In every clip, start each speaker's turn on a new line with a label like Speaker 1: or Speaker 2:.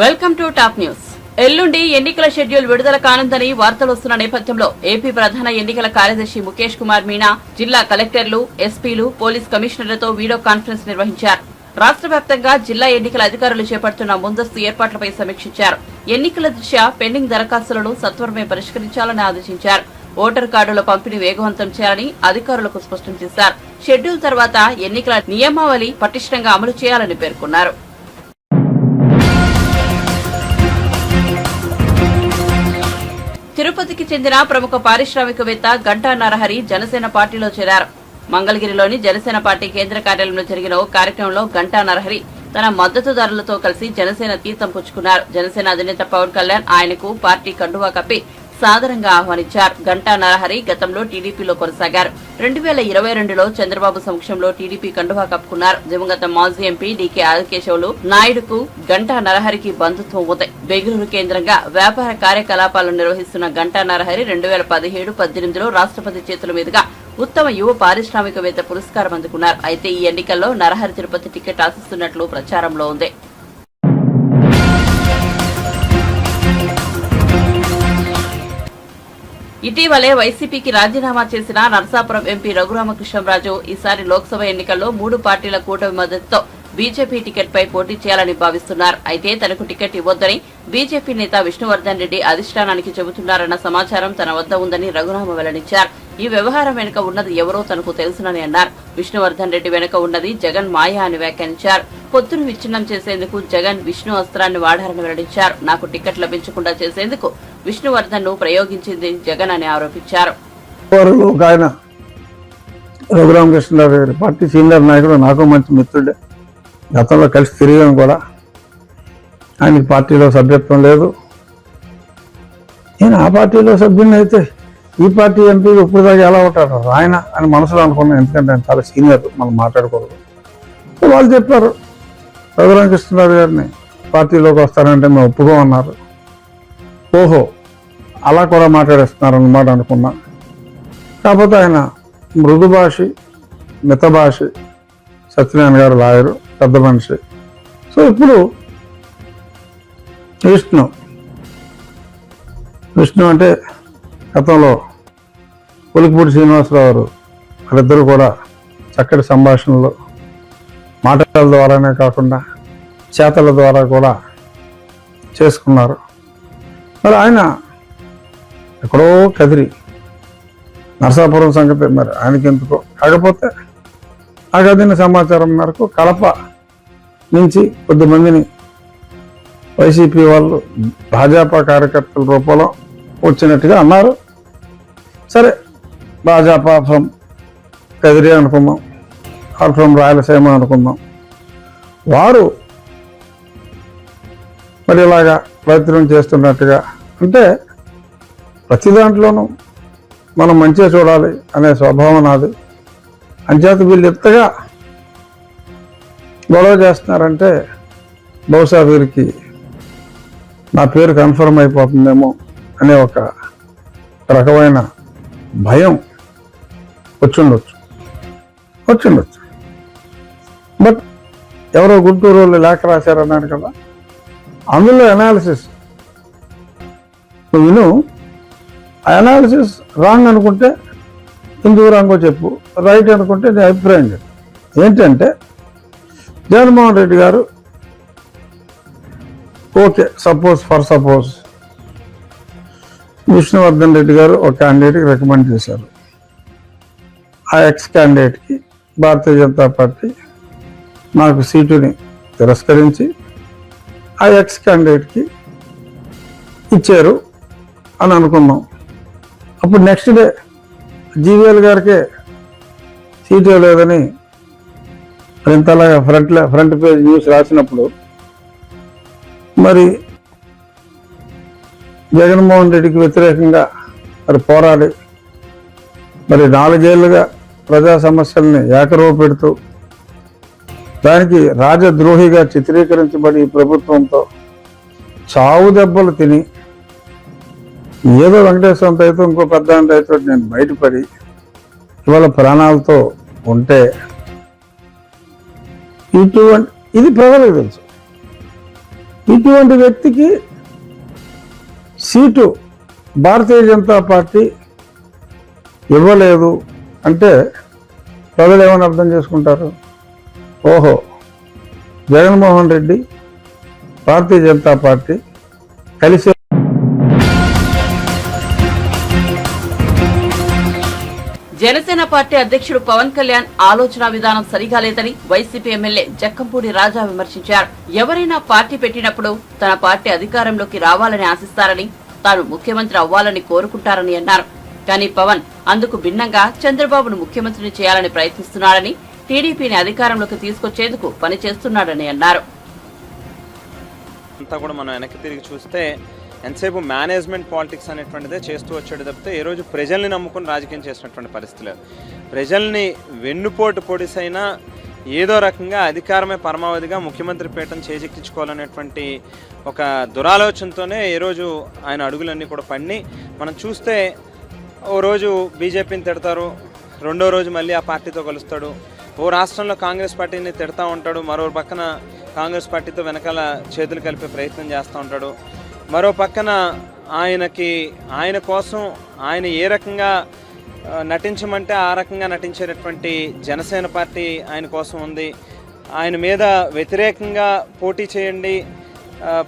Speaker 1: Welcome to top news. ఎల్లుండి ఎన్నికల schedule విడుదల కానుందని వార్తలు వస్తున్న నేపథ్యంలో ఏపీ ప్రధాన ఎన్నికల కార్యదర్శి ముఖేష్ కుమార్ మీనా జిల్లా కలెక్టర్లు, ఎస్పీలు, పోలీస్ కమిషనర్లతో వీడియో కాన్ఫరెన్స్ నిర్వహించారు. రాష్ట్ర వ్యాప్తంగా జిల్లా ఎన్నికల అధికారులు చేపడుతున్న ముందస్తు ఏర్పాట్లపై సమీక్షించారు. ఎన్నికల దృష్ట్యా పెండింగ్ దరఖాస్తులను సత్వరమే పరిష్కరించాలని ఆదేశించారు. ఓటర్ కార్డుల పంపిణీ వేగవంతం చేయాలని అధికారులకు స్పష్టం చేశారు. షెడ్యూల్ తర్వాత ఎన్నికల నియమావళి పటిష్టంగా అమలు చేయాలని పేర్కొన్నారు. తిరుపతికి చెందిన ప్రముఖ పారిశ్రామికవేత్త గంటా నరహరి జనసేన పార్టీలో చేరారు. మంగళగిరిలోని జనసేన పార్టీ కేంద్ర కార్యాలయంలో జరిగిన ఓ కార్యక్రమంలో గంటా నరహరి తన మద్దతుదారులతో కలిసి జనసేన తీర్థం పుచ్చుకున్నారు. జనసేన అధినేత పవన్ కళ్యాణ్ ఆయనకు పార్టీ కండువా కప్పి సాదరంగా ఆహ్వానించారు. గంటా నరహరి గతంలో టీడీపీలో కొనసాగారు. 2022లో చంద్రబాబు సమక్షంలో టీడీపీ కండువా కప్పుకున్నారు. దివంగత మాజీ ఎంపీ డీకే ఆదికేశవులు నాయుడుకు గంటా నరహరికి బంధుత్వం ఉంది. బెంగళూరు కేంద్రంగా వ్యాపార కార్యకలాపాలను నిర్వహిస్తున్న గంటా నరహరి 2017-18లో రాష్ట్రపతి చేతుల మీదుగా ఉత్తమ యువ పారిశ్రామికవేత్త పురస్కారం అందుకున్నారు. అయితే ఈ ఎన్నికల్లో నరహరి తిరుపతి టికెట్ ఆశిస్తున్నట్లు ప్రచారంలో ఉంది. ఇటీవలే వైసీపీకి రాజీనామా చేసిన నరసాపురం ఎంపీ రఘురామకృష్ణంరాజు ఈసారి లోక్సభ ఎన్నికల్లో 3 పార్టీల కూటమి మద్దతుతో బీజేపీ టికెట్ పై పోటీ చేయాలని భావిస్తున్నారు. అయితే తనకు టికెట్ ఇవ్వొద్దని బీజేపీ నేత విష్ణువర్ధన్ రెడ్డి అధిష్టానానికి చెబుతున్నారన్న సమాచారం తన వద్ద ఉందని రఘురామ వెల్లడించారు. ఈ వ్యవహారం వెనుక ఉన్నది ఎవరో తనకు తెలుసునని అన్నారు. విష్ణువర్ధన్ రెడ్డి వెనుక ఉన్నది జగన్ మాయ అని వ్యాఖ్యానించారు. పొత్తును విచ్ఛిన్నం చేసేందుకు జగన్ విష్ణు అస్త్రాన్ని వాడారని వెల్లడించారు. నాకు టికెట్ లభించకుండా చేసేందుకు విష్ణువర్ధన్ ను ప్రయోగించింది జగన్ అని ఆరోపించారు.
Speaker 2: రఘురామకృష్ణరావు పార్టీ సీనియర్ నాయకుడు, నాకు మంచి మిత్రుడే. గతంలో కలిసి తిరిగాను కూడా. ఆయనకి పార్టీలో సభ్యత్వం లేదు. నేను ఆ పార్టీలో సభ్యుని అయితే ఈ పార్టీ ఎంపీ ఇప్పుడు దాకా ఎలా ఉంటారు ఆయన అని మనసులో అనుకున్నాను. ఎందుకంటే ఆయన చాలా సీనియర్, మనం మాట్లాడకూడదు. వాళ్ళు చెప్పారు రఘురామకృష్ణరావు గారిని పార్టీలోకి వస్తారంటే మేము ఒప్పుకోమన్నారు. ఓహో, అలా కూడా మాట్లాడేస్తున్నారు అన్నమాట అనుకున్నా. కాకపోతే ఆయన మృదు భాషి, మితభాషి, సత్యనారాయణ గారు లాయరు, పెద్ద మనిషి. సో ఇప్పుడు విష్ణు అంటే గతంలో పులికిపూడి శ్రీనివాసరావు గారు, వాళ్ళిద్దరూ కూడా చక్కటి సంభాషణలు మాటల ద్వారానే కాకుండా చేతల ద్వారా కూడా చేసుకున్నారు. మరి ఆయన ఎక్కడో కదిరి నరసాపురం సంగతి మరి ఆయనకి ఎందుకో. కాకపోతే ఆ కదిన సమాచారం మేరకు కడప నుంచి కొద్దిమందిని వైసీపీ వాళ్ళు భాజపా కార్యకర్తల రూపంలో వచ్చినట్టుగా అన్నారు. సరే, భాజపా ఫ్రమ్ కదిరి అనుకుందాం, ఆర్ ఫ్రమ్ రాయలసీమ అనుకుందాం. వారు మరి ఇలాగా ప్రయత్నం చేస్తున్నట్టుగా అంటే ప్రతి దాంట్లోనూ మనం మంచిగా చూడాలి అనే స్వభావం నాది. అంచేత వీళ్ళు ఎంతగా గొడవ చేస్తున్నారంటే బహుశా వీరికి నా పేరు కన్ఫర్మ్ అయిపోతుందేమో అనే ఒక రకమైన భయం వచ్చుండొచ్చు. బట్ ఎవరో గుంటూరు వాళ్ళు లేఖ రాశారన్నాడు కదా, అందులో అనాలిసిస్ నువ్వు విను. ఆ అనాలిసిస్ రాంగ్ అనుకుంటే ఎందుకు రాంగో చెప్పు, రైట్ అనుకుంటే నీ అభిప్రాయం చెప్పు. ఏంటంటే జగన్మోహన్ రెడ్డి గారు ఓకే, సపోజ్ విష్ణువర్ధన్ రెడ్డి గారు ఒక క్యాండిడేట్కి రికమెండ్ చేశారు. ఆ ఎక్స్ క్యాండిడేట్కి భారతీయ జనతా పార్టీ నాకు సీటుని తిరస్కరించి ఆ ఎక్స్ క్యాండిడేట్కి ఇచ్చారు అని అనుకున్నాం. అప్పుడు నెక్స్ట్ డే జీవీఎల్ గారికే సీటు లేదని ఇంతలాగా ఫ్రంట్ పేజ్ న్యూస్ రాసినప్పుడు మరి జగన్మోహన్ రెడ్డికి వ్యతిరేకంగా మరి పోరాడి మరి 4 ఏళ్లుగా ప్రజా సమస్యల్ని ఏకరవ పెడుతూ దానికి రాజద్రోహిగా చిత్రీకరించబడి ఈ ప్రభుత్వంతో చావు దెబ్బలు తిని ఏదో వెంకటేశ్వరంతో అయితే ఇంకో పెద్ద అయితే నేను బయటపడి ఇవాళ ప్రాణాలతో ఉంటే ఇటువంటి ఇది ప్రజలకు తెలుసు. ఇటువంటి వ్యక్తికి సీటు భారతీయ జనతా పార్టీ ఇవ్వలేదు అంటే ప్రజలు ఏమని అర్థం చేసుకుంటారు? ఓహో, జగన్మోహన్ రెడ్డి భారతీయ జనతా పార్టీ కలిసి
Speaker 1: జనసేన పార్టీ అధ్యక్షుడు పవన్ కళ్యాణ్ ఆలోచన విధానం సరిగా లేదని వైసీపీ ఎమ్మెల్యే జక్కంపూడి రాజా విమర్శించారు. ఎవరైనా పార్టీ పెట్టినప్పుడు తన పార్టీ అధికారంలోకి రావాలని ఆశిస్తారని, తాను ముఖ్యమంత్రి అవ్వాలని కోరుకుంటారని అన్నారు. కానీ పవన్ అందుకు భిన్నంగా చంద్రబాబును ముఖ్యమంత్రిని చేయాలని ప్రయత్నిస్తున్నాడని, టీడీపీని అధికారంలోకి తీసుకొచ్చేందుకు పనిచేస్తున్నాడని అన్నారు.
Speaker 3: అంతా కూడా మనం వెనక్కి తిరిగి చూస్తే ఎంతసేపు మేనేజ్మెంట్ పాలిటిక్స్ అనేటువంటిదే చేస్తూ వచ్చాడు తప్పితే ఏ రోజు ప్రజల్ని నమ్ముకుని రాజకీయం చేసినటువంటి పరిస్థితి లేదు. ప్రజల్ని వెన్నుపోటు పొడిసైనా ఏదో రకంగా అధికారమే పరమావధిగా ముఖ్యమంత్రి పీఠం చేజెక్కించుకోవాలనేటువంటి ఒక దురాలోచనతోనే ఏ రోజు ఆయన అడుగులన్నీ కూడా పడిని మనం చూస్తే ఓ రోజు బీజేపీని తిడతారు, రెండో రోజు మళ్ళీ ఆ పార్టీతో కలుస్తాడు. ఓ రాష్ట్రంలో కాంగ్రెస్ పార్టీని తిడతా ఉంటాడు, మరో పక్కన కాంగ్రెస్ పార్టీతో వెనకాల చేతులు కలిపే ప్రయత్నం చేస్తూ ఉంటాడు. మరో పక్కన ఆయన కోసం ఆయన ఏ రకంగా నటించమంటే ఆ రకంగా నటించేటటువంటి జనసేన పార్టీ ఆయన కోసం ఉంది. ఆయన మీద వ్యతిరేకంగా పోటీ చేయండి,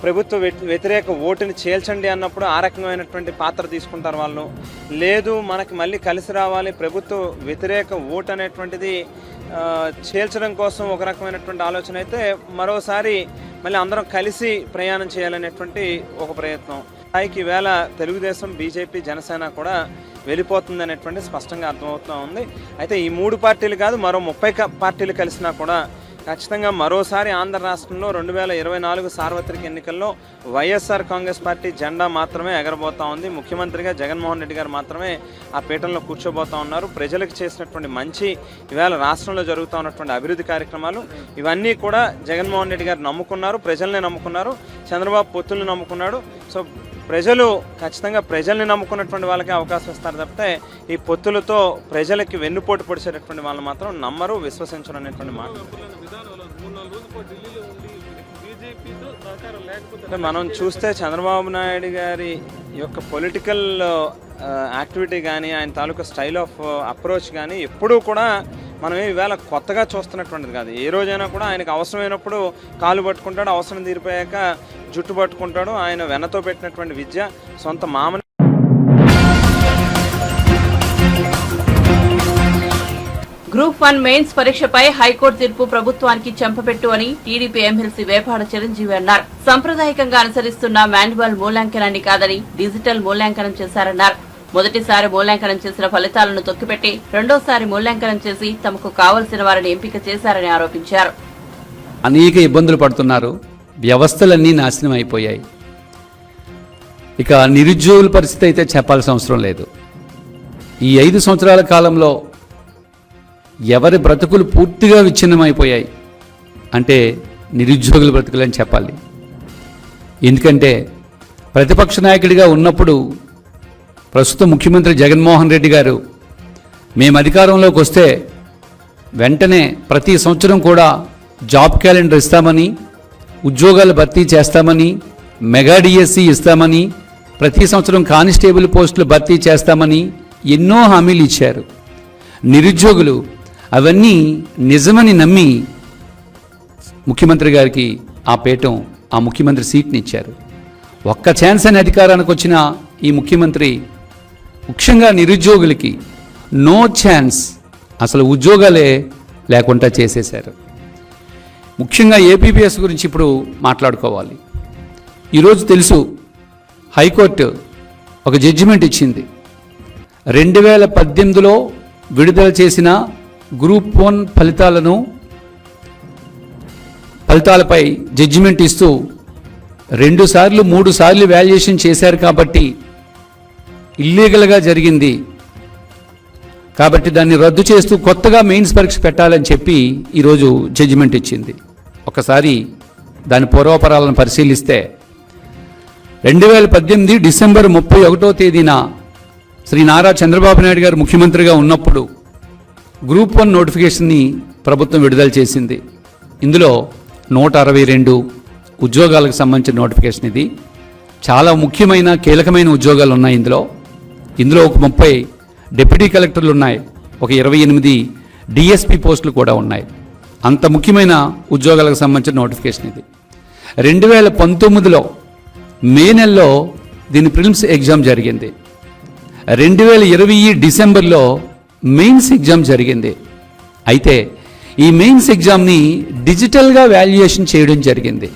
Speaker 3: ప్రభుత్వ వ్యతిరేక ఓటుని చేల్చండి అన్నప్పుడు ఆ రకమైనటువంటి పాత్ర తీసుకుంటారు వాళ్ళు. లేదు మనకి మళ్ళీ కలిసి రావాలి, ప్రభుత్వ వ్యతిరేక ఓటు అనేటువంటిది చేల్చడం కోసం ఒక రకమైనటువంటి ఆలోచన అయితే మరోసారి మళ్ళీ అందరం కలిసి ప్రయాణం చేయాలనేటువంటి ఒక ప్రయత్నం. స్థాయికి వేళ తెలుగుదేశం, బీజేపీ, జనసేన కూడా వెళ్ళిపోతుంది అనేటువంటి స్పష్టంగా అర్థమవుతూ ఉంది. అయితే ఈ 3 పార్టీలు కాదు, మరో 30 పార్టీలు కలిసినా కూడా ఖచ్చితంగా మరోసారి ఆంధ్ర రాష్ట్రంలో 2024 సార్వత్రిక ఎన్నికల్లో వైఎస్ఆర్ కాంగ్రెస్ పార్టీ జెండా మాత్రమే ఎగరబోతా ఉంది. ముఖ్యమంత్రిగా జగన్మోహన్ రెడ్డి గారు మాత్రమే ఆ పీఠంలో కూర్చోబోతా ఉన్నారు. ప్రజలకు చేసినటువంటి మంచి, ఈవేళ రాష్ట్రంలో జరుగుతూ ఉన్నటువంటి అభివృద్ధి కార్యక్రమాలు ఇవన్నీ కూడా జగన్మోహన్ రెడ్డి గారు నమ్ముకున్నారు, ప్రజల్ని నమ్ముకున్నారు, చంద్రబాబు పొత్తుల్ని నమ్ముకున్నాడు. సో ప్రజలు ఖచ్చితంగా ప్రజల్ని నమ్ముకున్నటువంటి వాళ్ళకి అవకాశం ఇస్తారు తప్పితే ఈ పొత్తులతో ప్రజలకి వెన్నుపోటు పొడిచేటటువంటి వాళ్ళు మాత్రం నమ్మరు, విశ్వసించరు అనేటువంటి మాట. మనం చూస్తే చంద్రబాబు నాయుడు గారి యొక్క పొలిటికల్ యాక్టివిటీ కానీ, ఆయన తాలూకా స్టైల్ ఆఫ్ అప్రోచ్ కానీ ఎప్పుడూ కూడా మనం ఈవేళ కొత్తగా చూస్తున్నటువంటిది కాదు. ఏ రోజైనా కూడా ఆయనకు అవసరమైనప్పుడు కాలు పట్టుకుంటాడు, అవసరం తీరిపోయాక జుట్టు పట్టుకుంటాడు. ఆయన వెనతో పెట్టినటువంటి విద్య సొంత మామని.
Speaker 1: గ్రూప్ 1 మెయిన్స్ పరీక్షపై హైకోర్టు తీర్పు ప్రభుత్వానికి చెంపపెట్టు అని టీడీపీ ఎమ్మెల్సీ వేపాడ చిరంజీవి అన్నారు. సంప్రదాయకంగా అనుసరిస్తున్న మాన్యువల్ మూల్యాంకనాన్ని కాదని డిజిటల్ మూల్యాంకనం చేశారన్నారు. మొదటిసారి మూల్యాంకనం చేసిన ఫలితాలను తొక్కిపెట్టి రెండోసారి మూల్యాంకనం చేసి తమకు కావలసిన వారిని ఎంపిక చేశారని ఆరోపించారు.
Speaker 4: అనేక ఇబ్బందులు పడుతున్నారు, వ్యవస్థలన్నీ నాశనం అయిపోయాయి. ఇక నిరుద్యోగుల పరిస్థితి అయితే చెప్పాల్సిన అవసరం లేదు. ఈ 5 సంవత్సరాల కాలంలో ఎవరి బ్రతుకులు పూర్తిగా విచ్ఛిన్నమైపోయాయి అంటే నిరుద్యోగుల బ్రతుకులు అని చెప్పాలి. ఎందుకంటే ప్రతిపక్ష నాయకుడిగా ఉన్నప్పుడు ప్రస్తుత ముఖ్యమంత్రి జగన్మోహన్ రెడ్డి గారు మేము అధికారంలోకి వస్తే వెంటనే ప్రతి సంవత్సరం కూడా జాబ్ క్యాలెండర్ ఇస్తామని, ఉద్యోగాలు భర్తీ చేస్తామని, మెగా డిఎస్సి ఇస్తామని, ప్రతి సంవత్సరం కానిస్టేబుల్ పోస్టులు భర్తీ చేస్తామని ఎన్నో హామీలు ఇచ్చారు. నిరుద్యోగులు అవన్నీ నిజమని నమ్మి ముఖ్యమంత్రి గారికి ఆ పీఠం, ఆ ముఖ్యమంత్రి సీట్ని ఇచ్చారు. ఒక్క ఛాన్స్ అని అధికారానికి వచ్చిన ఈ ముఖ్యమంత్రి ముఖ్యంగా నిరుద్యోగులకి నో ఛాన్స్, అసలు ఉద్యోగాలే లేకుండా చేసేశారు. ముఖ్యంగా ఏపీపీఎస్ గురించి ఇప్పుడు మాట్లాడుకోవాలి. ఈరోజు తెలుసు, హైకోర్టు ఒక జడ్జిమెంట్ ఇచ్చింది. 2018లో విడుదల చేసిన గ్రూప్ 1 ఫలితాలపై జడ్జిమెంట్ ఇస్తూ 2 సార్లు 3 సార్లు వాల్యుయేషన్ చేశారు కాబట్టి ఇల్లీగల్గా జరిగింది, కాబట్టి దాన్ని రద్దు చేస్తూ కొత్తగా మెయిన్స్ పరీక్ష పెట్టాలని చెప్పి ఈరోజు జడ్జిమెంట్ ఇచ్చింది. ఒకసారి దాని పూర్వపరాలను పరిశీలిస్తే 2018 డిసెంబర్ 31వ తేదీన శ్రీ నారా చంద్రబాబు నాయుడు గారు ముఖ్యమంత్రిగా ఉన్నప్పుడు గ్రూప్ 1 నోటిఫికేషన్ని ప్రభుత్వం విడుదల చేసింది. ఇందులో 162, ఉద్యోగాలకు సంబంధించిన నోటిఫికేషన్ ఇది. చాలా ముఖ్యమైన కీలకమైన ఉద్యోగాలు ఉన్నాయి ఇందులో ఒక 30 డిప్యూటీ కలెక్టర్లు ఉన్నాయి, ఒక 28 డిఎస్పి పోస్టులు కూడా ఉన్నాయి. అంత ముఖ్యమైన ఉద్యోగాలకు సంబంధించిన నోటిఫికేషన్ ఇది. 2019లో మే నెలలో దీని ప్రిలిమ్స్ ఎగ్జామ్ జరిగింది. 2020 డిసెంబర్లో మెయిన్స్ ఎగ్జామ్ జరిగింది. అయితే ఈ మెయిన్స్ ఎగ్జామ్ని డిజిటల్గా వాల్యుయేషన్ చేయడం జరిగింది.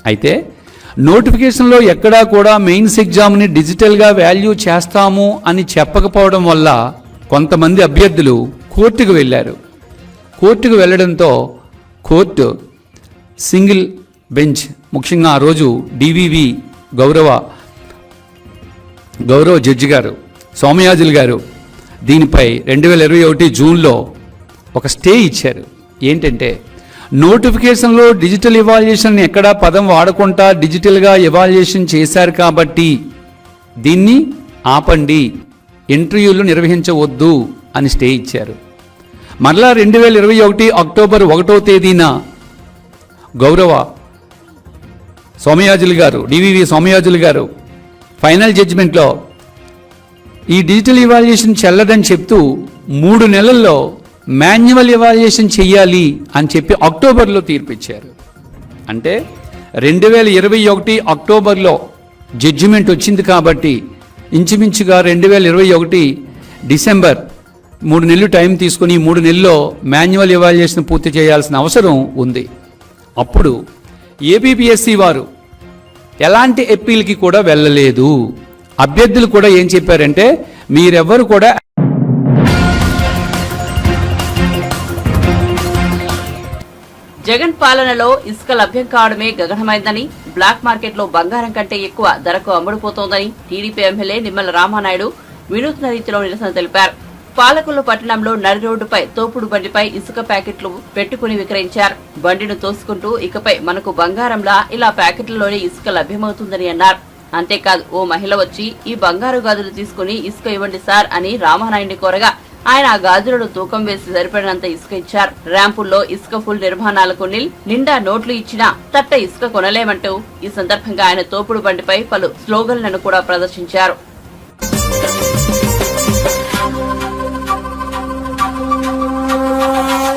Speaker 4: అయితే నోటిఫికేషన్లో ఎక్కడా కూడా మెయిన్స్ ఎగ్జామ్ని డిజిటల్గా వాల్యూ చేస్తాము అని చెప్పకపోవడం వల్ల కొంతమంది అభ్యర్థులు కోర్టుకు వెళ్ళారు. కోర్టుకు వెళ్ళడంతో కోర్టు సింగిల్ బెంచ్, ముఖ్యంగా ఆ రోజు డివివి గౌరవ జడ్జి గారు సోమయాజులు గారు దీనిపై 2021 జూన్లో ఒక స్టే ఇచ్చారు. ఏంటంటే నోటిఫికేషన్లో డిజిటల్ ఎవాల్యుయేషన్ ఎక్కడా పదం వాడకుండా డిజిటల్గా ఎవాల్యుయేషన్ చేశారు కాబట్టి దీన్ని ఆపండి, ఇంటర్వ్యూలు నిర్వహించవద్దు అని స్టే ఇచ్చారు. మరలా 2021 అక్టోబర్ 1వ తేదీన గౌరవ సోమయాజులు గారు డివివి సోమయాజులు గారు ఫైనల్ జడ్జిమెంట్లో ఈ డిజిటల్ ఎవాల్యుయేషన్ చెల్లదని చెప్తూ 3 నెలల్లో మాన్యువల్ ఎవాల్యుయేషన్ చెయ్యాలి అని చెప్పి అక్టోబర్లో తీర్పిచ్చారు. అంటే 2021 అక్టోబర్లో జడ్జిమెంట్ వచ్చింది కాబట్టి ఇంచుమించుగా 2021 డిసెంబర్ 3 నెలలు టైం తీసుకుని 3 నెలల్లో మాన్యువల్ ఎవాల్యుయేషన్ పూర్తి చేయాల్సిన అవసరం ఉంది. అప్పుడు ఏపీపీఎస్సీ వారు ఎలాంటి అప్పీల్కి కూడా వెళ్ళలేదు. అభ్యర్థులు కూడా ఏం చెప్పారంటే మీరెవ్వరు కూడా
Speaker 1: జగన్ పాలనలో ఇసుక లభ్యం కావడమే గగనమైందని, బ్లాక్ మార్కెట్లో బంగారం కంటే ఎక్కువ ధరకు అమ్ముడుపోతోందని టీడీపీ ఎమ్మెల్యే నిమ్మల రామానాయుడు వినూత్న రీతిలో నిరసన తెలిపారు. పాలకొల్లు పట్టణంలో నడి రోడ్డుపై తోపుడు బండిపై ఇసుక ప్యాకెట్లు పెట్టుకుని విక్రయించారు. బండిను తోసుకుంటూ ఇకపై మనకు బంగారంలా ఇలా ప్యాకెట్లలోనే ఇసుక లభ్యమవుతుందని అన్నారు. అంతేకాదు ఓ మహిళ వచ్చి ఈ బంగారు గాజులు తీసుకుని ఇసుక ఇవ్వండి సార్ అని రామానాయుడిని కోరగా ఆయన ఆ గాజులను తూకం వేసి సరిపడినంత ఇసుక ఇచ్చారు. ర్యాంపుల్లో ఇసుక ఫుల్ నిర్మాణాలకు నిండా నోట్లు ఇచ్చినా తట్ట ఇసుక కొనలేమంటూ ఈ సందర్భంగా ఆయన తోపుడు బండిపై పలు స్లోగన్లను కూడా ప్రదర్శించారు.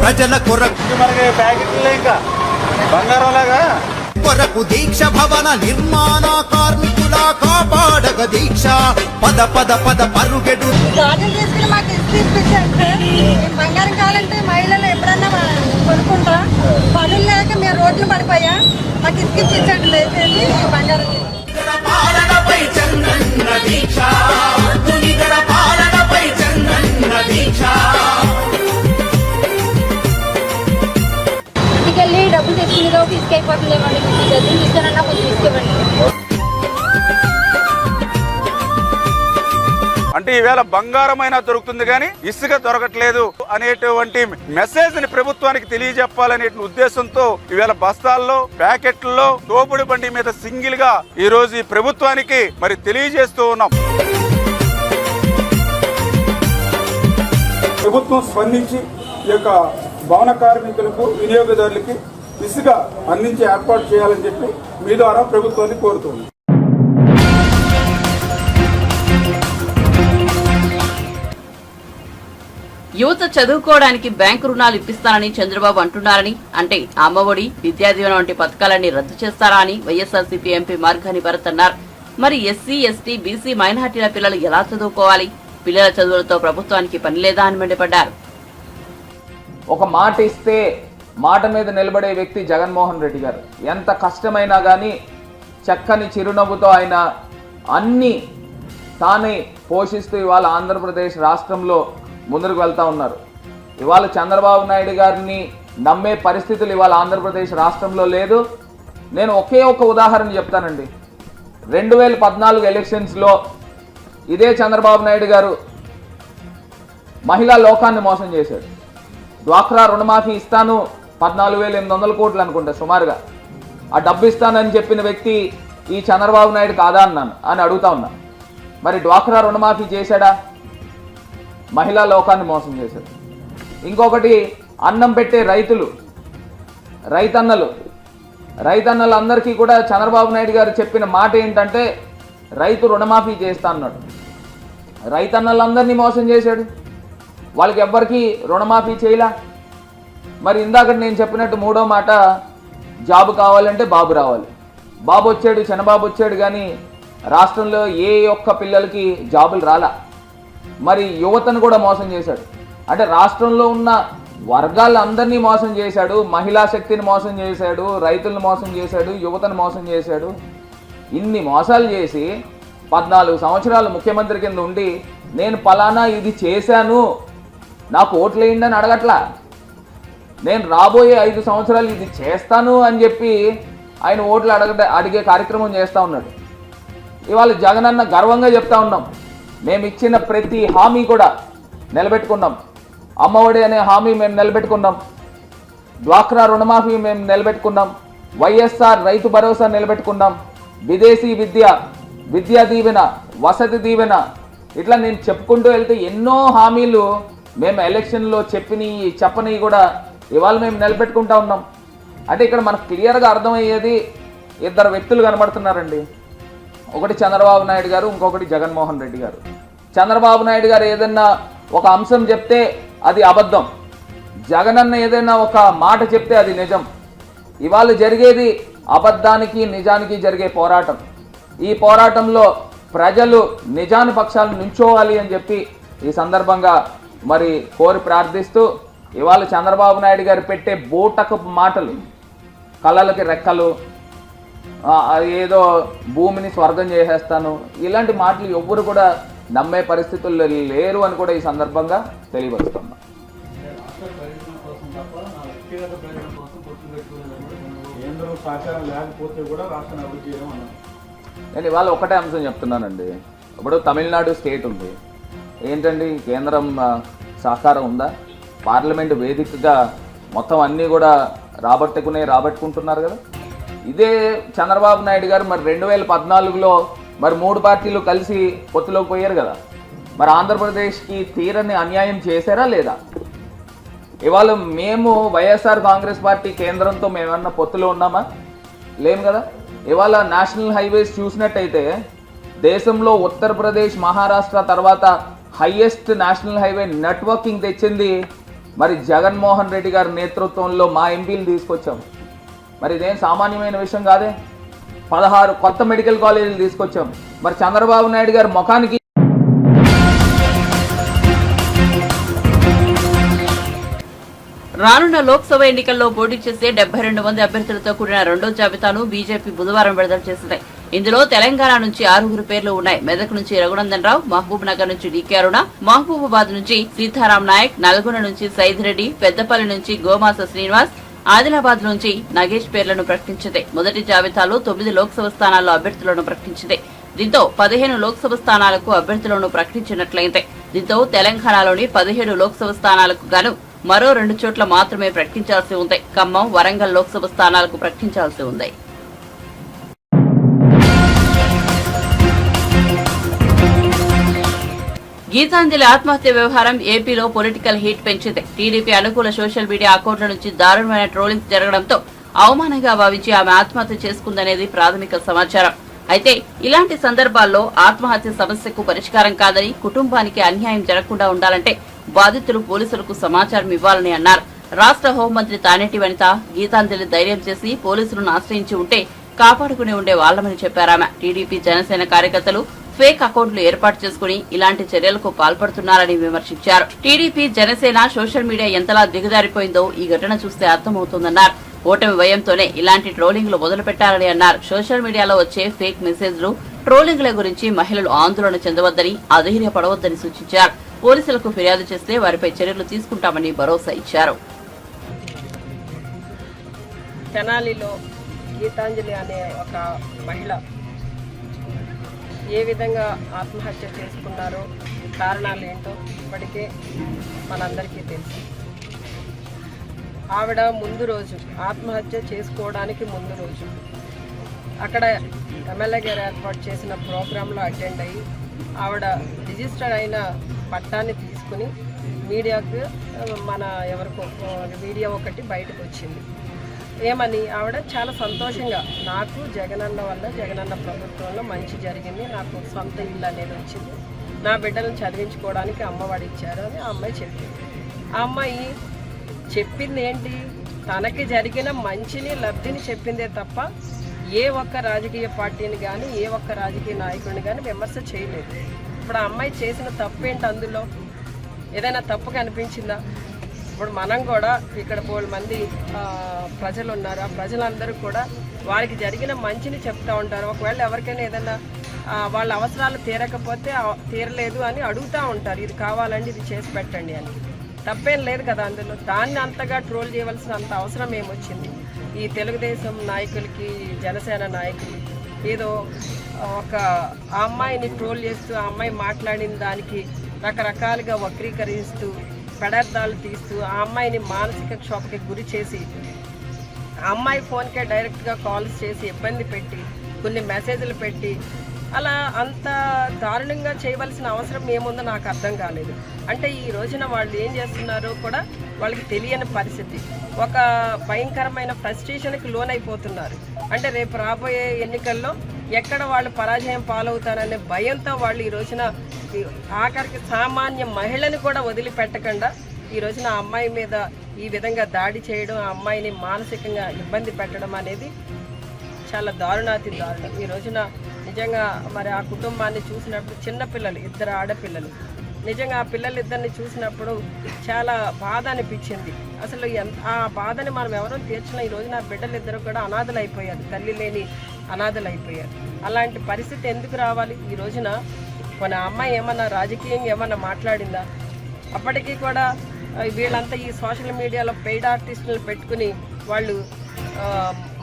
Speaker 5: ప్రజల కొరకు దీక్ష భవన నిర్మాణ కార్మికుల కాపాడగ దీక్ష పద పద పద పరుగెడు
Speaker 6: బంగారం కావాలంటే మహిళలు ఎప్పుడన్నా కొనుక్కుంటా, పనులు లేక మేము రోడ్లు పడిపోయా, మాకు ఇసుకించండి లేదండి బంగారం.
Speaker 7: ఇంటికెళ్ళి డబ్బులు తెచ్చుకునేదో తీసుకెళ్ళిపోతుందేమండి, మీకు ఇస్తానన్నా కొంచెం తీసుకెళ్ళండి.
Speaker 8: అంటే ఈవేళ బంగారమైనా దొరుకుతుంది కానీ ఇసుక దొరకట్లేదు అనేటువంటి మెసేజ్ ని ప్రభుత్వానికి తెలియజెప్పాలనే ఉద్దేశంతో ఈవేళ బస్తాల్లో ప్యాకెట్లలో తోపుడు బండి మీద సింగిల్ గా ఈ రోజు ఈ ప్రభుత్వానికి మరి తెలియజేస్తూ ఉన్నాం.
Speaker 9: ప్రభుత్వం స్పందించి ఈ యొక్క భవన కార్మికులకు వినియోగదారులకి ఇసుక అందించి ఏర్పాటు చేయాలని చెప్పి మీ ద్వారా ప్రభుత్వాన్ని కోరుతుంది.
Speaker 1: యువత చదువుకోవడానికి బ్యాంకు రుణాలు ఇప్పిస్తానని చంద్రబాబు అంటున్నారని, అంటే అమ్మఒడి, విద్యాదీవెన వంటి పథకాలన్నీ రద్దు చేస్తారా అని వైఎస్ఆర్సీపీ ఎంపీ మార్గాని భరత్ అన్నారు. మరి ఎస్సీ, ఎస్టీ, బీసీ మైనార్టీల పిల్లలు ఎలా చదువుకోవాలి? పిల్లల చదువులతో ప్రభుత్వానికి పని లేదా అని మండిపడ్డారు.
Speaker 10: ఒక మాట ఇస్తే మాట మీద నిలబడే వ్యక్తి జగన్మోహన్ రెడ్డి గారు. ఎంత కష్టమైనా కానీ చక్కని చిరునవ్వుతో ఆయన అన్ని తానే పోషిస్తూ ఇవాళ ఆంధ్రప్రదేశ్ రాష్ట్రంలో ముందుకు వెళ్తా ఉన్నారు. ఇవాళ చంద్రబాబు నాయుడు గారిని నమ్మే పరిస్థితులు ఇవాళ ఆంధ్రప్రదేశ్ రాష్ట్రంలో లేదు. నేను ఒకే ఒక ఉదాహరణ చెప్తానండి. 2014 ఎలక్షన్స్లో ఇదే చంద్రబాబు నాయుడు గారు మహిళా లోకాన్ని మోసం చేశాడు. డ్వాక్రా రుణమాఫీ ఇస్తాను 14,800 కోట్లు అనుకుంటా సుమారుగా, ఆ డబ్బు ఇస్తానని చెప్పిన వ్యక్తి ఈ చంద్రబాబు నాయుడు కాదా అని అడుగుతా ఉన్నా. మరి డ్వాక్రా రుణమాఫీ చేశాడా? మహిళా లోకాన్ని మోసం చేశాడు. ఇంకొకటి, అన్నం పెట్టే రైతన్నలు రైతన్నలందరికీ కూడా చంద్రబాబు నాయుడు గారు చెప్పిన మాట ఏంటంటే రైతు రుణమాఫీ చేస్తా అన్నాడు. రైతన్నలందరినీ మోసం చేశాడు, వాళ్ళకి ఎవ్వరికి రుణమాఫీ చేయలా. మరి ఇందాక నేను చెప్పినట్టు మూడో మాట, జాబు కావాలంటే బాబు రావాలి. బాబు వచ్చాడు, చంద్రబాబు వచ్చాడు, కానీ రాష్ట్రంలో ఏ ఒక్క పిల్లలకి జాబులు రాలా. మరి యువతను కూడా మోసం చేశాడు. అంటే రాష్ట్రంలో ఉన్న వర్గాలందరినీ మోసం చేశాడు, మహిళా శక్తిని మోసం చేశాడు, రైతులను మోసం చేశాడు, యువతను మోసం చేశాడు. ఇన్ని మోసాలు చేసి 14 సంవత్సరాలు ముఖ్యమంత్రి కింద ఉండి నేను పలానా ఇది చేశాను నాకు ఓట్లు వేయండి అని అడగట్లా. నేను రాబోయే 5 సంవత్సరాలు ఇది చేస్తాను అని చెప్పి ఆయన ఓట్లు అడిగే కార్యక్రమం చేస్తూ ఉన్నాడు. ఇవాళ జగనన్న గర్వంగా చెప్తా ఉన్నాం, మేము ఇచ్చిన ప్రతి హామీ కూడా నిలబెట్టుకున్నాం. అమ్మఒడి అనే హామీ మేము నిలబెట్టుకున్నాం, డ్వాక్రా రుణమాఫీ మేము నిలబెట్టుకున్నాం, వైఎస్ఆర్ రైతు భరోసా నిలబెట్టుకున్నాం, విదేశీ విద్యా దీవెన, వసతి దీవెన, ఇట్లా నేను చెప్పుకుంటూ వెళ్తే ఎన్నో హామీలు మేము ఎలక్షన్లో చెప్పని కూడా ఇవాళ మేము నిలబెట్టుకుంటా ఉన్నాం. అంటే ఇక్కడ మనకు క్లియర్గా అర్థమయ్యేది, ఇద్దరు వ్యక్తులు కనబడుతున్నారండి. ఒకటి చంద్రబాబు నాయుడు గారు, ఇంకొకటి జగన్మోహన్ రెడ్డి గారు. చంద్రబాబు నాయుడు గారు ఏదన్నా ఒక అంశం చెప్తే అది అబద్ధం, జగనన్న ఏదైనా ఒక మాట చెప్తే అది నిజం. ఇవాళ జరిగేది అబద్ధానికి నిజానికి జరిగే పోరాటం. ఈ పోరాటంలో ప్రజలు నిజాని పక్షాలను నుంచోవాలి అని చెప్పి ఈ సందర్భంగా మరి కోరి ప్రార్థిస్తూ, ఇవాళ చంద్రబాబు నాయుడు గారు పెట్టే బూటకపు మాటలు, కళలకి రెక్కలు, ఏదో భూమిని స్వర్గం చేసేస్తాను, ఇలాంటి మాటలు ఎవ్వరు కూడా నమ్మే పరిస్థితుల్లో లేరు అని కూడా ఈ సందర్భంగా తెలియపరుస్తున్నాం. నేను ఇవాళ ఒకటే అంశం చెప్తున్నానండి. ఇప్పుడు తమిళనాడు స్టేట్ ఉంది, ఏంటండి కేంద్రం సహకారం ఉందా? పార్లమెంటు వేదికగా మొత్తం అన్నీ కూడా రాబట్టుకుంటున్నారు కదా. ఇదే చంద్రబాబు నాయుడు గారు మరి 2014లో మరి 3 పార్టీలు కలిసి పొత్తులోకి పోయారు కదా. మరి ఆంధ్రప్రదేశ్కి తీరని అన్యాయం చేశారా లేదా? ఇవాళ మేము వైఎస్ఆర్ కాంగ్రెస్ పార్టీ కేంద్రంతో మేమన్నా పొత్తులో ఉన్నామా? లేము కదా. ఇవాళ నేషనల్ హైవేస్ చూసినట్టయితే దేశంలో ఉత్తరప్రదేశ్, మహారాష్ట్ర తర్వాత హైయెస్ట్ నేషనల్ హైవే నెట్వర్కింగ్ తెచ్చింది మరి జగన్మోహన్ రెడ్డి గారి నేతృత్వంలో మా ఎంపీలు తీసుకొచ్చాం. మరి ఇదేం సామాన్యమైన విషయం కాదే. 16 కొత్త మెడికల్ కాలేజీలు తీసుకొచ్చాం. మరి చంద్రబాబు నాయుడు గారి ముఖానికి
Speaker 1: రానున్న లోక్సభ ఎన్నికల్లో పోటీ చేసే 72 మంది అభ్యర్థులతో కూడిన రెండో జాబితాను బీజేపీ బుధవారం విడుదల చేసింది. ఇందులో తెలంగాణ నుంచి 6 పేర్లు ఉన్నాయి. మెదక్ నుంచి రఘునందన్ రావు, మహబూబ్ నగర్ నుంచి డీకే అరుణ, మహబూబాబాద్ నుంచి సీతారాం నాయక్, నల్గొండ నుంచి సైద్ రెడ్డి, పెద్దపల్లి నుంచి గోమాస శ్రీనివాస్, ఆదిలాబాద్ నుంచి నగేష్ పేర్లను ప్రకటించింది. మొదటి జాబితాలో 9 లోక్సభ స్థానాల్లో అభ్యర్థులను ప్రకటించింది. దీంతో 15 లోక్సభ స్థానాలకు అభ్యర్థులను ప్రకటించినట్లయింది. దీంతో తెలంగాణలోని 17 లోక్సభ స్థానాలకు గాను మరో 2 చోట్ల మాత్రమే ప్రకటించాల్సి ఉంది. ఖమ్మం, వరంగల్ లోక్సభ స్థానాలకు ప్రకటించాల్సి ఉంది. గీతాంజలి ఆత్మహత్య వ్యవహారం ఏపీలో పొలిటికల్ హీట్ పెంచింది. టీడీపీ అనుకూల సోషల్ మీడియా అకౌంట్ల నుంచి దారుణమైన ట్రోలింగ్ జరగడంతో అవమానంగా భావించి ఆమె ఆత్మహత్య చేసుకుందనేది ప్రాథమిక సమాచారం. అయితే ఇలాంటి సందర్భాల్లో ఆత్మహత్య సమస్యకు పరిష్కారం కాదని, కుటుంబానికి అన్యాయం జరగకుండా ఉండాలంటే బాధితులు పోలీసులకు సమాచారం ఇవ్వాలని అన్నారు. రాష్ట్ర హోంమంత్రి తానేటి వనిత గీతాంజలి ధైర్యం చేసి పోలీసులను ఆశ్రయించి ఉంటే కాపాడుకుని ఉండే వాళ్లమని చెప్పారామె. టీడీపీ, జనసేన కార్యకర్తలు ఫేక్ అకౌంట్లు ఏర్పాటు చేసుకుని ఇలాంటి చర్యలకు పాల్పడుతున్నారని విమర్శించారు. టీడీపీ, జనసేన సోషల్ మీడియా ఎంతలా దిగజారిపోయిందో ఈ ఘటన చూస్తే అర్థమవుతోందన్నారు. ఓటమి భయంతోనే ఇలాంటి ట్రోలింగ్లు మొదలుపెట్టారని అన్నారు. సోషల్ మీడియాలో వచ్చే ఫేక్ మెసేజ్లు, ట్రోలింగ్ల గురించి మహిళలు ఆందోళన చెందవద్దని, అధైర్యపడవద్దని సూచించారు. పోలీసులకు ఫిర్యాదు చేస్తే వారిపై చర్యలు తీసుకుంటామని భరోసా ఇచ్చారు.
Speaker 11: తెనాలిలో గీతాంజలి అనే ఒక మహిళ ఏ విధంగా ఆత్మహత్య చేసుకున్నారో కారణాలు ఏంటో ఇప్పటికే మనందరికీ తెలుసు. ఆవిడ ముందు రోజు ఆత్మహత్య చేసుకోవడానికి ముందు రోజు అక్కడ ఎమ్మెల్యే గారు ఏర్పాటు చేసిన ప్రోగ్రాంలో అటెండ్ అయ్యి ఆవిడ రిజిస్టర్ అయిన పట్టాన్ని తీసుకుని మీడియాకు వీడియో ఒకటి బయటకు వచ్చింది. ఏమని ఆవిడ చాలా సంతోషంగా నాకు జగనన్న వల్ల జగనన్న ప్రభుత్వంలో మంచి జరిగింది, నాకు సొంత ఇల్లు అనేది వచ్చింది, నా బిడ్డలను చదివించుకోవడానికి అమ్మఒడి ఇచ్చారు అని ఆ అమ్మాయి చెప్పింది. ఆ అమ్మాయి చెప్పింది ఏంటి, తనకి జరిగిన మంచిని లబ్ధిని చెప్పిందే తప్ప ఏ ఒక్క రాజకీయ పార్టీని కానీ ఏ ఒక్క రాజకీయ నాయకుడిని కానీ విమర్శ చేయలేదు. ఇప్పుడు ఆ అమ్మాయి చేసిన తప్పు ఏంటి, అందులో ఏదైనా తప్పు కనిపించిందా? ఇప్పుడు మనం కూడా ఇక్కడ 4 మంది ప్రజలు ఉన్నారు, ఆ ప్రజలందరూ కూడా వారికి జరిగిన మంచిని చెప్తూ ఉంటారు. ఒకవేళ ఎవరికైనా ఏదైనా వాళ్ళ అవసరాలు తీరలేదు అని అడుగుతూ ఉంటారు, ఇది కావాలండి ఇది చేసి పెట్టండి అని. తప్పేం లేదు కదా అందులో. దాన్ని అంతగా ట్రోల్ చేయవలసిన అంత అవసరం ఏమొచ్చింది? ఈ తెలుగుదేశం నాయకులకి జనసేన నాయకులు ఏదో ఒక ఆ అమ్మాయిని ట్రోల్ చేస్తూ ఆ అమ్మాయి మాట్లాడిన దానికి రకరకాలుగా వక్రీకరిస్తూ పెడార్థాలు తీస్తూ ఆ అమ్మాయిని మానసిక క్షోభకి గురి చేసి ఆ అమ్మాయి ఫోన్కే డైరెక్ట్గా కాల్స్ చేసి ఇబ్బంది పెట్టి కొన్ని మెసేజ్లు పెట్టి అలా అంత దారుణంగా చేయవలసిన అవసరం ఏముందో నాకు అర్థం కాలేదు. అంటే ఈ రోజున వాళ్ళు ఏం చేస్తున్నారో కూడా వాళ్ళకి తెలియని పరిస్థితి, ఒక భయంకరమైన ఫ్రస్ట్రేషన్కి లోనైపోతున్నారు. అంటే రేపు రాబోయే ఎన్నికల్లో ఎక్కడ వాళ్ళు పరాజయం పాలవుతారనే భయంతో వాళ్ళు ఈ రోజున ఆఖరికి సామాన్య మహిళని కూడా వదిలిపెట్టకుండా ఈ రోజున ఆ అమ్మాయి మీద ఈ విధంగా దాడి చేయడం, ఆ అమ్మాయిని మానసికంగా ఇబ్బంది పెట్టడం అనేది చాలా దారుణాతి దారుణం. ఈ రోజున నిజంగా మరి ఆ కుటుంబాన్ని చూసినప్పుడు చిన్నపిల్లలు 2 ఆడపిల్లలు, నిజంగా ఆ పిల్లలిద్దరిని చూసినప్పుడు చాలా బాధ అనిపించింది. అసలు ఆ బాధని మనం ఎవరో తీర్చిన ఈ రోజున ఆ బిడ్డలిద్దరూ కూడా అనాథలు అయిపోయారు, తల్లి లేని అనాథలు అయిపోయారు. అలాంటి పరిస్థితి ఎందుకు రావాలి? ఈ రోజున మన అమ్మాయి ఏమన్నా రాజకీయంగా ఏమన్నా మాట్లాడిందా? అప్పటికీ కూడా వీళ్ళంతా ఈ సోషల్ మీడియాలో పెయిడ్ ఆర్టిస్టులు పెట్టుకుని వాళ్ళు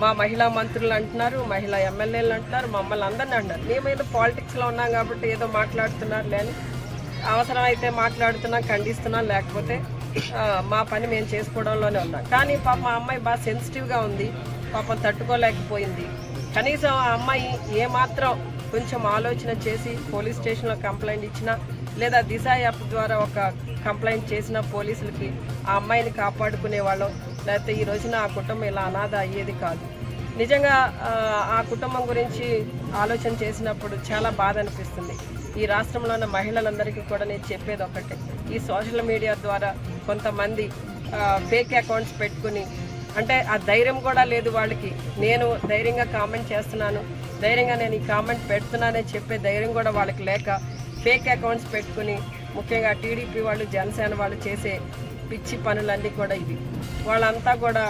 Speaker 11: మా మహిళా మంత్రులు అంటున్నారు, మహిళా ఎమ్మెల్యేలు అంటున్నారు, మమ్మల్ని అందరినీ అంటున్నారు. మేమేదో పాలిటిక్స్లో ఉన్నాం కాబట్టి ఏదో మాట్లాడుతున్నారు లేని, అవసరమైతే మాట్లాడుతున్నాం, ఖండిస్తున్నాం, లేకపోతే మా పని మేము చేసుకోవడంలోనే ఉన్నాం. కానీ పాపం ఆ అమ్మాయి బాగా సెన్సిటివ్గా ఉంది, పాపం తట్టుకోలేకపోయింది. కనీసం ఆ అమ్మాయి ఏమాత్రం కొంచెం ఆలోచన చేసి పోలీస్ స్టేషన్లో కంప్లైంట్ ఇచ్చినా లేదా దిశ యాప్ ద్వారా ఒక కంప్లైంట్ చేసిన పోలీసులకి ఆ అమ్మాయిని కాపాడుకునే వాళ్ళం, లేకపోతే ఈ రోజున ఆ కుటుంబం ఇలా అనాథ అయ్యేది కాదు. నిజంగా ఆ కుటుంబం గురించి ఆలోచన చేసినప్పుడు చాలా బాధ అనిపిస్తుంది. ఈ రాష్ట్రంలో ఉన్న మహిళలందరికీ కూడా నేను చెప్పేది ఒకటే, ఈ సోషల్ మీడియా ద్వారా కొంతమంది ఫేక్ అకౌంట్స్ పెట్టుకుని, అంటే ఆ ధైర్యం కూడా లేదు వాళ్ళకి, నేను ధైర్యంగా కామెంట్ చేస్తున్నాను, ధైర్యంగా నేను ఈ కామెంట్ పెడుతున్నానని చెప్పే ధైర్యం కూడా వాళ్ళకి లేక ఫేక్ అకౌంట్స్ పెట్టుకుని, ముఖ్యంగా టీడీపీ వాళ్ళు జనసేన వాళ్ళు చేసే పిచ్చి పనులన్నీ కూడా ఇవి. వాళ్ళంతా కూడా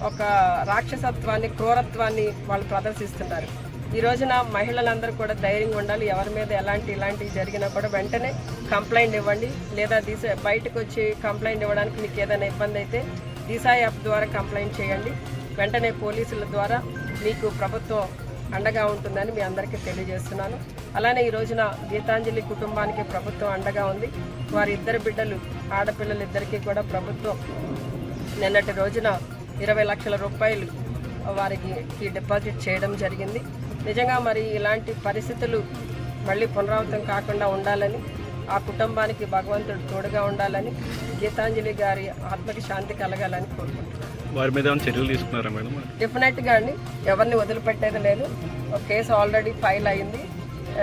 Speaker 11: ఒక రాక్షసత్వాన్ని క్రూరత్వాన్ని వాళ్ళు ప్రదర్శిస్తున్నారు. ఈ రోజున మహిళలందరూ కూడా ధైర్యంగా ఉండాలి. ఎవరి మీద ఇలాంటివి జరిగినా కూడా వెంటనే కంప్లైంట్ ఇవ్వండి, లేదా బయటకు వచ్చి కంప్లైంట్ ఇవ్వడానికి మీకు ఏదైనా ఇబ్బంది అయితే దిశ యాప్ ద్వారా కంప్లైంట్ చేయండి. వెంటనే పోలీసుల ద్వారా మీకు ప్రభుత్వం అండగా ఉంటుందని మీ అందరికీ తెలియజేస్తున్నాను. అలానే ఈ రోజున గీతాంజలి కుటుంబానికి ప్రభుత్వం అండగా ఉంది. వారి 2 బిడ్డలు ఆడపిల్లలిద్దరికీ కూడా ప్రభుత్వం నిన్నటి రోజున 20 లక్షల రూపాయలు వారికి డిపాజిట్ చేయడం జరిగింది. నిజంగా మరి ఇలాంటి పరిస్థితులు మళ్ళీ పునరావృతం కాకుండా ఉండాలని, ఆ కుటుంబానికి భగవంతుడు తోడుగా ఉండాలని, గీతాంజలి గారి ఆత్మకి శాంతి కలగాలని కోరుకుంటున్నాను.
Speaker 12: వారి మీద చర్యలు తీసుకున్నారా మేడం?
Speaker 11: డెఫినెట్గా అండి, ఎవరిని వదిలిపెట్టేది లేదు. ఒక కేసు ఆల్రెడీ ఫైల్ అయింది,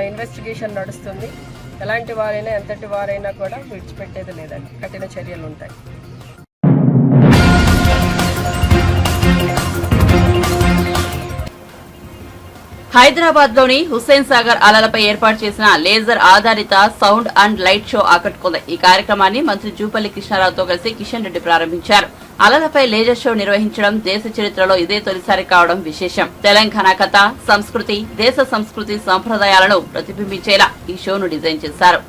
Speaker 11: ఇన్వెస్టిగేషన్ నడుస్తుంది. ఎలాంటి వారైనా ఎంతటి వారైనా కూడా విడిచిపెట్టేది లేదండి, కఠిన చర్యలు ఉంటాయి.
Speaker 1: హైదరాబాద్ లోని హుస్సేన్ సాగర్ అలలపై ఏర్పాటు చేసిన లేజర్ ఆధారిత సౌండ్ అండ్ లైట్ షో ఆకట్టుకుంది. ఈ కార్యక్రమాన్ని మంత్రి జూపల్లి కృష్ణారావుతో కలిసి కిషన్ రెడ్డి ప్రారంభించారు. అలలపై లేజర్ షో నిర్వహించడం దేశ చరిత్రలో ఇదే తొలిసారి కావడం విశేషం. తెలంగాణ కథ, సంస్కృతి, దేశ సంస్కృతి సంప్రదాయాలను ప్రతిబింబించేలా ఈ షోను డిజైన్ చేశారు.